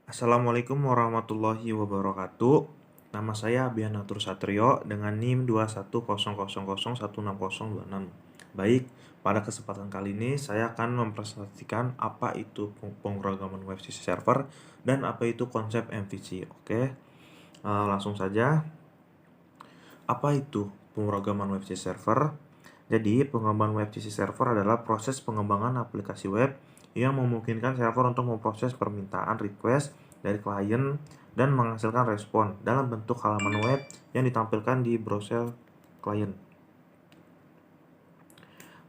Assalamualaikum warahmatullahi wabarakatuh. Nama saya Abianatur Satrio dengan NIM 2100016026. Baik, pada kesempatan kali ini saya akan mempresentasikan apa itu pemrograman web CC server dan apa itu konsep MVC. Oke, langsung saja. Apa itu pemrograman web CC server? Jadi, pengembangan web CC server adalah proses pengembangan aplikasi web yang memungkinkan server untuk memproses permintaan request dari klien dan menghasilkan respon dalam bentuk halaman web yang ditampilkan di browser klien.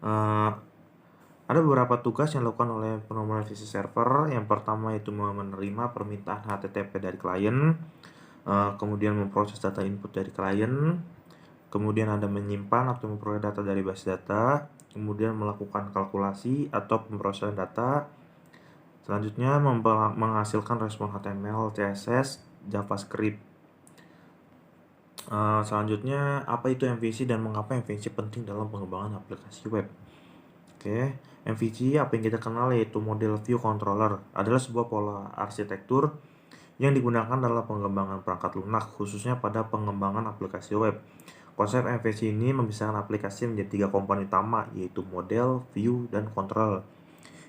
Ada beberapa tugas yang dilakukan oleh pengembangan CC server. Yang pertama itu menerima permintaan HTTP dari klien, kemudian memproses data input dari klien, kemudian ada menyimpan atau memperoleh data dari base data, kemudian melakukan kalkulasi atau pemrosesan data, selanjutnya menghasilkan respon HTML, CSS, JavaScript. Selanjutnya, apa itu MVC dan mengapa MVC penting dalam pengembangan aplikasi web? Oke, MVC apa yang kita kenal yaitu model view controller adalah sebuah pola arsitektur yang digunakan dalam pengembangan perangkat lunak, khususnya pada pengembangan aplikasi web. Konsep MVC ini memisahkan aplikasi menjadi 3 komponen utama, yaitu model, view, dan control,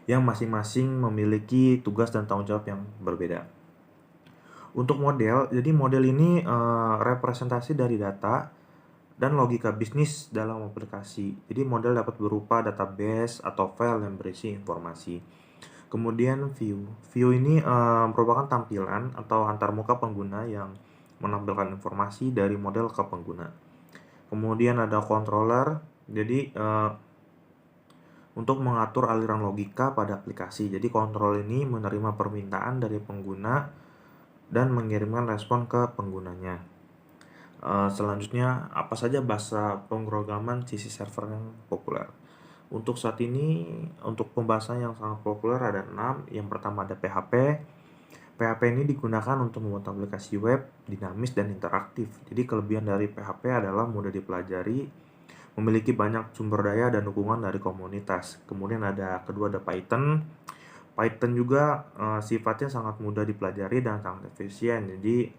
yang masing-masing memiliki tugas dan tanggung jawab yang berbeda. Untuk model, jadi model ini representasi dari data dan logika bisnis dalam aplikasi. Jadi model dapat berupa database atau file yang berisi informasi. Kemudian view ini merupakan tampilan atau antarmuka pengguna yang menampilkan informasi dari model ke pengguna. Kemudian ada controller, jadi untuk mengatur aliran logika pada aplikasi. Jadi control ini menerima permintaan dari pengguna dan mengirimkan respon ke penggunanya. Selanjutnya, apa saja bahasa pemrograman CC server yang populer? Untuk saat ini, untuk pembahasan yang sangat populer ada 6. Yang pertama ada PHP. PHP ini digunakan untuk membuat aplikasi web dinamis dan interaktif. Jadi kelebihan dari PHP adalah mudah dipelajari, memiliki banyak sumber daya dan dukungan dari komunitas. Kemudian kedua ada Python. Python juga sifatnya sangat mudah dipelajari dan sangat efisien. Jadi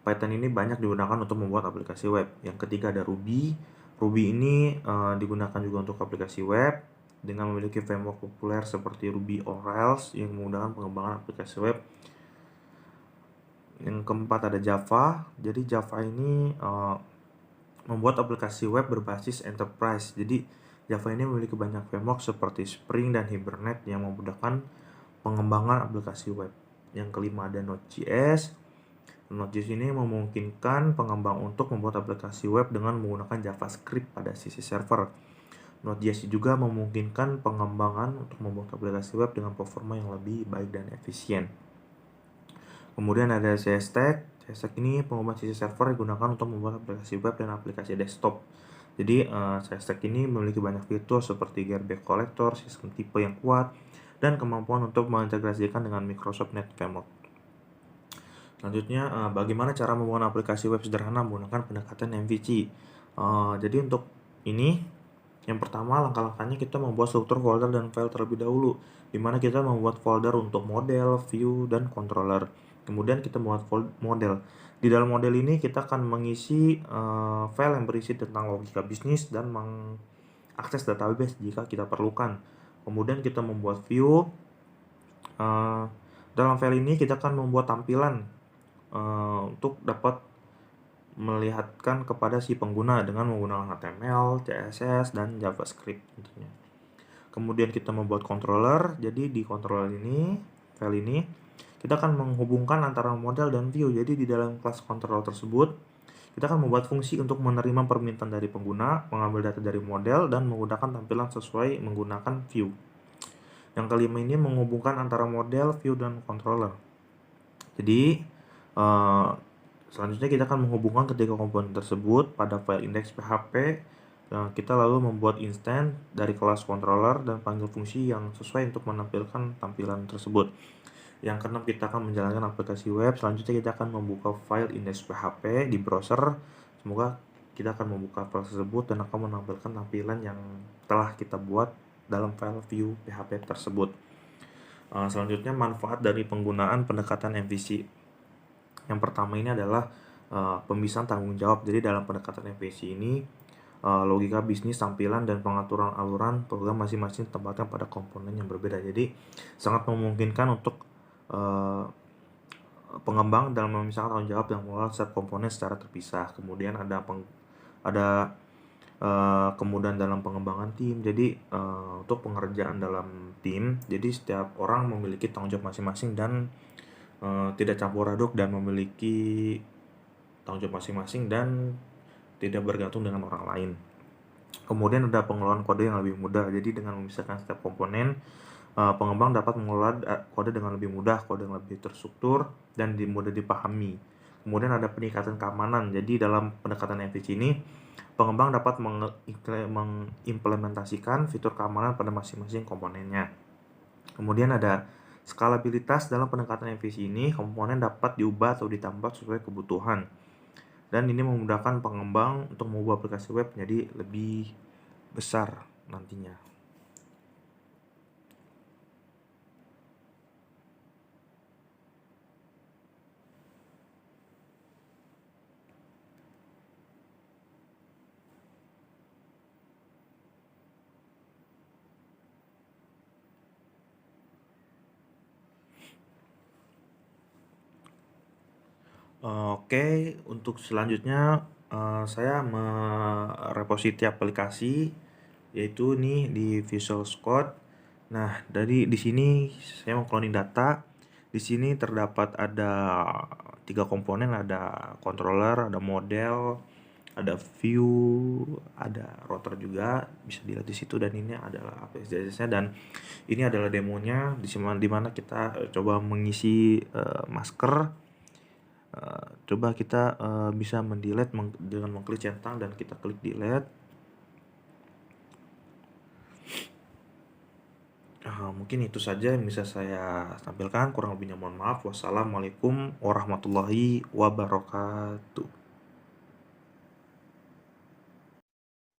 Python ini banyak digunakan untuk membuat aplikasi web. Yang ketiga ada Ruby. Ruby ini digunakan juga untuk aplikasi web dengan memiliki framework populer seperti Ruby on Rails yang memudahkan pengembangan aplikasi web. Yang keempat ada Java. Jadi Java ini membuat aplikasi web berbasis enterprise. Jadi Java ini memiliki banyak framework seperti Spring dan Hibernate yang memudahkan pengembangan aplikasi web. Yang kelima ada Node.js. Node.js ini memungkinkan pengembang untuk membuat aplikasi web dengan menggunakan JavaScript pada sisi server. Node.js juga memungkinkan pengembangan untuk membuat aplikasi web dengan performa yang lebih baik dan efisien. Kemudian ada CSStack. CSStack ini pengembang sisi server digunakan untuk membuat aplikasi web dan aplikasi desktop. Jadi CSStack ini memiliki banyak fitur seperti garbage collector, sistem tipe yang kuat, dan kemampuan untuk mengintegrasikan dengan Microsoft Net Framework. Selanjutnya, bagaimana cara membangun aplikasi web sederhana menggunakan pendekatan MVC. Jadi untuk ini, yang pertama langkah-langkahnya kita membuat struktur folder dan file terlebih dahulu, di mana kita membuat folder untuk model, view, dan controller. Kemudian kita membuat model. Di dalam model ini kita akan mengisi file yang berisi tentang logika bisnis dan mengakses database jika kita perlukan. Kemudian kita membuat view. Dalam file ini kita akan membuat tampilan untuk dapat melihatkan kepada si pengguna dengan menggunakan HTML, CSS, dan JavaScript tentunya. Kemudian kita membuat controller. Jadi di controller ini, file ini, kita akan menghubungkan antara model dan view. Jadi di dalam kelas controller tersebut, kita akan membuat fungsi untuk menerima permintaan dari pengguna, mengambil data dari model, dan menggunakan tampilan sesuai menggunakan view. Yang kelima ini menghubungkan antara model, view, dan controller. Jadi selanjutnya kita akan menghubungkan ketiga komponen tersebut pada file index PHP. Kita lalu membuat instance dari kelas controller dan panggil fungsi yang sesuai untuk menampilkan tampilan tersebut. Yang keenam, kita akan menjalankan aplikasi web. Selanjutnya kita akan membuka file index PHP di browser. Semoga kita akan membuka file tersebut dan akan menampilkan tampilan yang telah kita buat dalam file view PHP tersebut. Selanjutnya manfaat dari penggunaan pendekatan MVC. Yang pertama ini adalah pemisahan tanggung jawab. Jadi dalam pendekatan MVC ini logika bisnis, tampilan, dan pengaturan aluran program masing-masing tempatkan pada komponen yang berbeda. Jadi sangat memungkinkan untuk pengembang dalam memisahkan tanggung jawab dan mengelola setiap komponen secara terpisah. Kemudian ada kemudian dalam pengembangan tim. Jadi untuk pengerjaan dalam tim, jadi setiap orang memiliki tanggung jawab masing-masing dan tidak campur aduk dan memiliki tanggung jawab masing-masing dan tidak bergantung dengan orang lain. Kemudian ada pengelolaan kode yang lebih mudah. Jadi dengan memisahkan setiap komponen, pengembang dapat mengelola kode dengan lebih mudah, kode yang lebih terstruktur dan mudah dipahami. Kemudian ada peningkatan keamanan. Jadi dalam pendekatan MVC ini, pengembang dapat mengimplementasikan fitur keamanan pada masing-masing komponennya. Kemudian ada skalabilitas. Dalam pendekatan MVC ini, komponen dapat diubah atau ditambah sesuai kebutuhan. Dan ini memudahkan pengembang untuk mengubah aplikasi web menjadi lebih besar nantinya. Oke, untuk selanjutnya saya merepositi aplikasi, yaitu nih di Visual Code. Nah, dari di sini saya mengcloning data. Di sini terdapat ada 3 komponen, ada controller, ada model, ada view, ada router juga bisa dilihat di situ, dan ini adalah APS-nya, dan ini adalah demonya di mana kita coba mengisi masker. Coba kita bisa mendelete dengan mengklik centang dan kita klik delete. Mungkin itu saja yang bisa saya tampilkan, kurang lebihnya mohon maaf. Wassalamualaikum warahmatullahi wabarakatuh.